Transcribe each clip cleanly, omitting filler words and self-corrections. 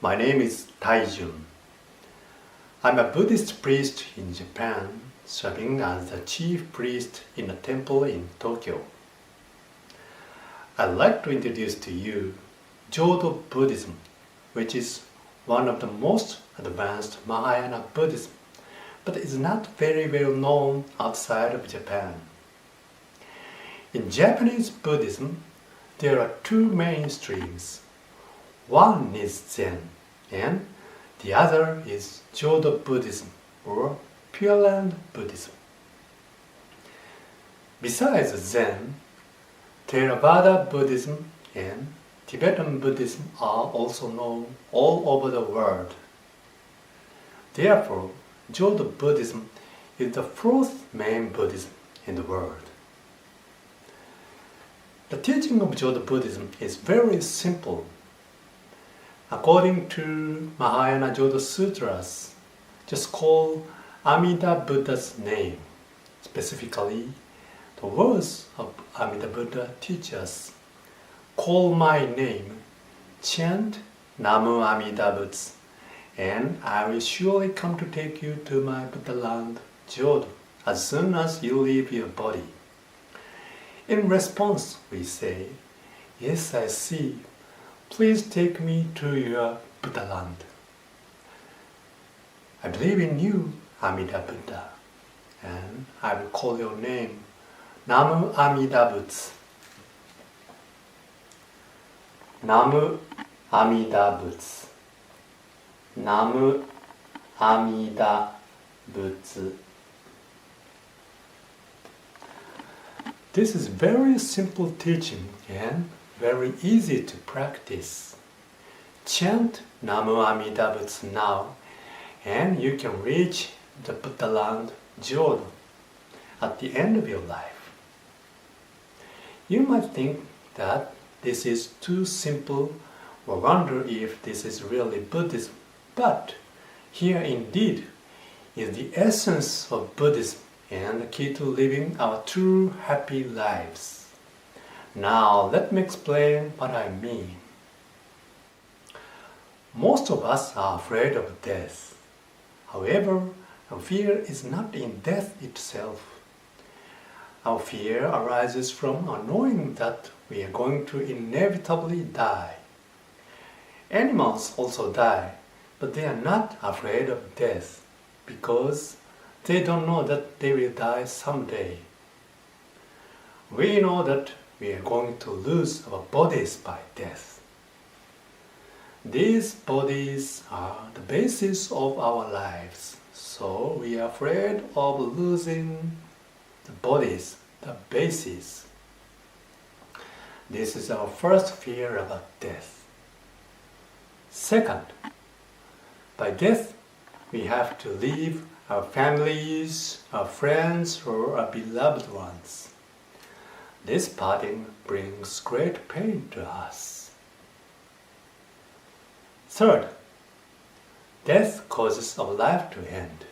My name is Taijun. I'm a Buddhist priest in Japan, serving as the chief priest in a temple in Tokyo. I'd like to introduce to you Jodo Buddhism, which is one of the most advanced Mahayana Buddhism, but is not very well known outside of Japan. In Japanese Buddhism, there are two main streams. One is Zen, and the other is Jodo Buddhism, or Pure Land Buddhism. Besides Zen, Theravada Buddhism and Tibetan Buddhism are also known all over the world. Therefore, Jodo Buddhism is the fourth main Buddhism in the world. The teaching of Jodo Buddhism is very simple. According to Mahayana Jodo Sutras, just call Amida Buddha's name. Specifically, the words of Amida Buddha teach us, call my name, chant Namu Amida Butsu, and I will surely come to take you to my Buddha land, Jodo, as soon as you leave your body. In response, we say, yes, I see. Please take me to your Buddha land. I believe in you, Amida Buddha, and I will call your name, Namu Amida Butsu. Namu Amida Butsu. Namu Amida Butsu. This is very simple teaching and very easy to practice. Chant Namu Amida Butsu now, and you can reach the Buddha land, Jodo, at the end of your life. You might think that this is too simple or wonder if this is really Buddhism, but here indeed is the essence of Buddhism and the key to living our true happy lives. Now let me explain what I mean. Most of us are afraid of death. However, our fear is not in death itself. Our fear arises from our knowing that we are going to inevitably die. Animals also die, but they are not afraid of death because they don't know that they will die someday. We know that we are going to lose our bodies by death. These bodies are the basis of our lives, so we are afraid of losing the bodies, the basis. This is our first fear about death. Second, by death we have to leave our families, our friends, or our beloved ones. This parting brings great pain to us. Third, death causes our life to end.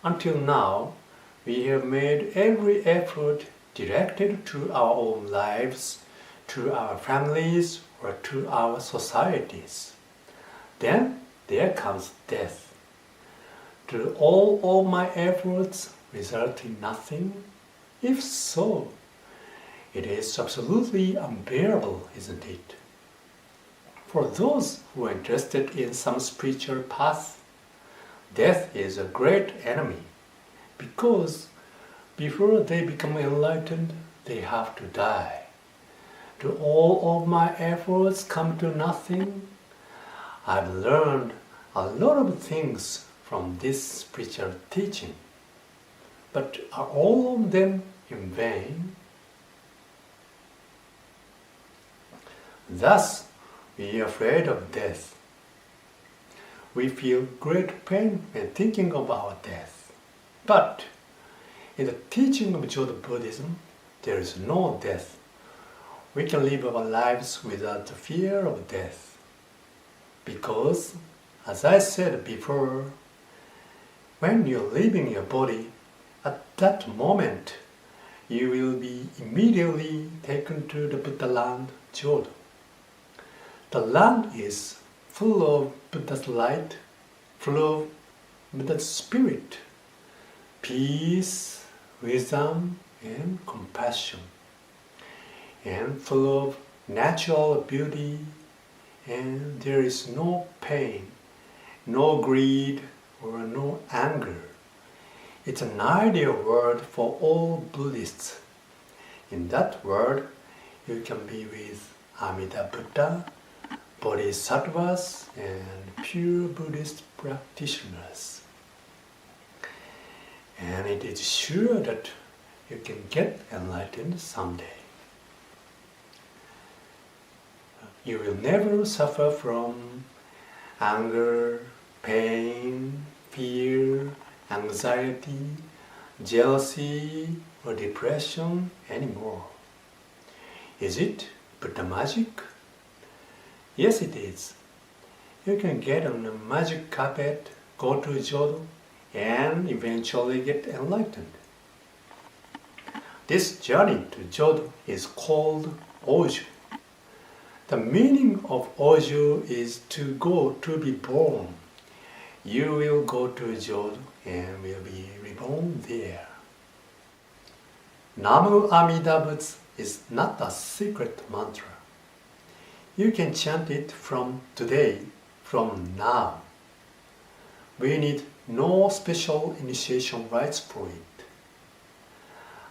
Until now, we have made every effort directed to our own lives, to our families, or to our societies. Then there comes death. Do all of my efforts result in nothing? If so, it is absolutely unbearable, isn't it? For those who are interested in some spiritual path, death is a great enemy, because before they become enlightened, they have to die. Do all of my efforts come to nothing? I've learned a lot of things from this spiritual teaching, but are all of them in vain? Thus, we are afraid of death. We feel great pain when thinking of our death. But in the teaching of Jodo Buddhism, there is no death. We can live our lives without the fear of death. Because, as I said before, when you're leaving your body, at that moment, you will be immediately taken to the Buddha land, Jodo. The land is full of Buddha's light, full of Buddha's spirit, peace, wisdom, and compassion, and full of natural beauty, and there is no pain, no greed, or no anger. It's an ideal world for all Buddhists. In that world, you can be with Amida Buddha, Bodhisattvas, and pure Buddhist practitioners. And it is sure that you can get enlightened someday. You will never suffer from anger, pain, fear, anxiety, jealousy, or depression anymore. Is it Buddha magic? Yes, it is. You can get on a magic carpet, go to Jodo, and eventually get enlightened. This journey to Jodo is called Oju. The meaning of Oju is to go, to be born. You will go to Jodo and will be reborn there. Namu Amida Butsu is not a secret mantra. You can chant it from today, from now. We need no special initiation rites for it.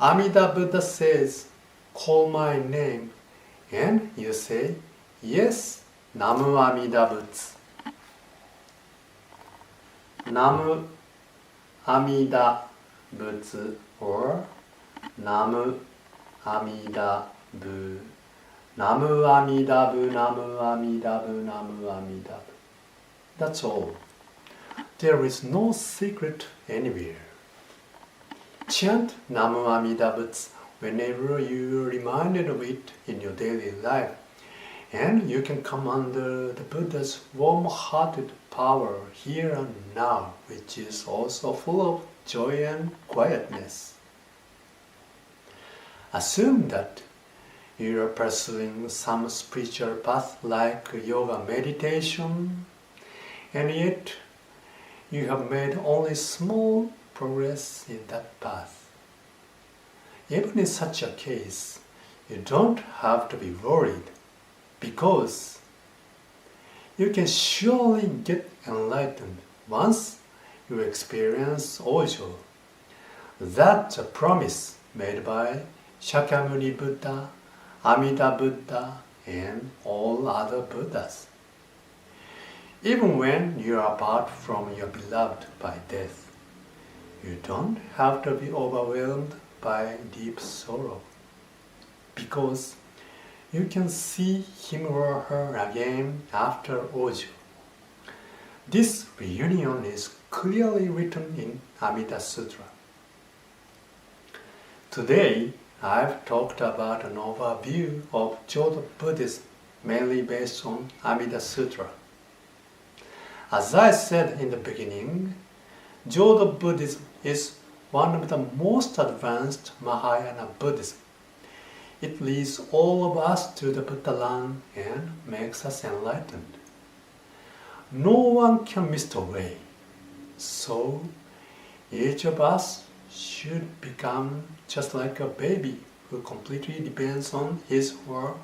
Amida Buddha says, call my name, and you say, yes, Namu Amida Butsu. Namu Amida Butsu or Namu Amida Bu. Namu Amida Bu, Namu Amida Bu, Namu Amida Bu. That's all. There is no secret anywhere. Chant Namu Amida Butsu whenever you are reminded of it in your daily life, and you can come under the Buddha's warm-hearted power here and now, which is also full of joy and quietness. Assume that you are pursuing some spiritual path like yoga meditation, and yet you have made only small progress in that path. Even in such a case, you don't have to be worried, because you can surely get enlightened once you experience Ojo. That's a promise made by Shakyamuni Buddha, Amida Buddha, and all other Buddhas. Even when you are apart from your beloved by death, you don't have to be overwhelmed by deep sorrow, because you can see him or her again after Ojo. This reunion is clearly written in Amida Sutra. Today, I've talked about an overview of Jodo Buddhism, mainly based on Amida Sutra. As I said in the beginning, Jodo Buddhism is one of the most advanced Mahayana Buddhism. It leads all of us to the Buddha land and makes us enlightened. No one can miss the way. So, each of us should become just like a baby who completely depends on his or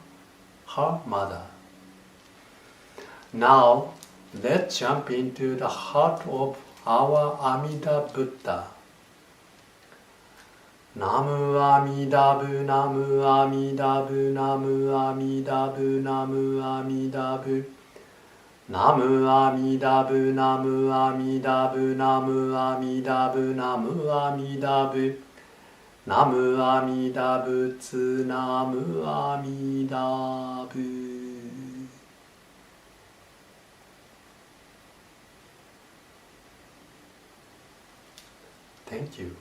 her mother. Now, let's jump into the heart of our Amida Buddha. Namu Amida Bu, Namu Amida Bu, Namu Amida Bu, Namu Amida Bu. Namu Amida Bu, Namu Amida Bu, Namu Amida Bu, Namu Amida Bu. Namu Amida Butsu, Namu Amida Bu. Thank you.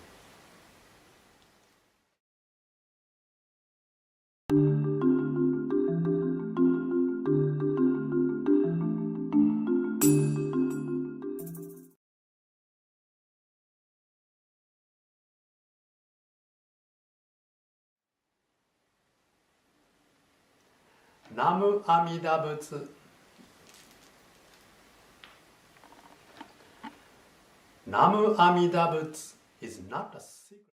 Namu Amida Butsu. Namu Amida Butsu is not a secret.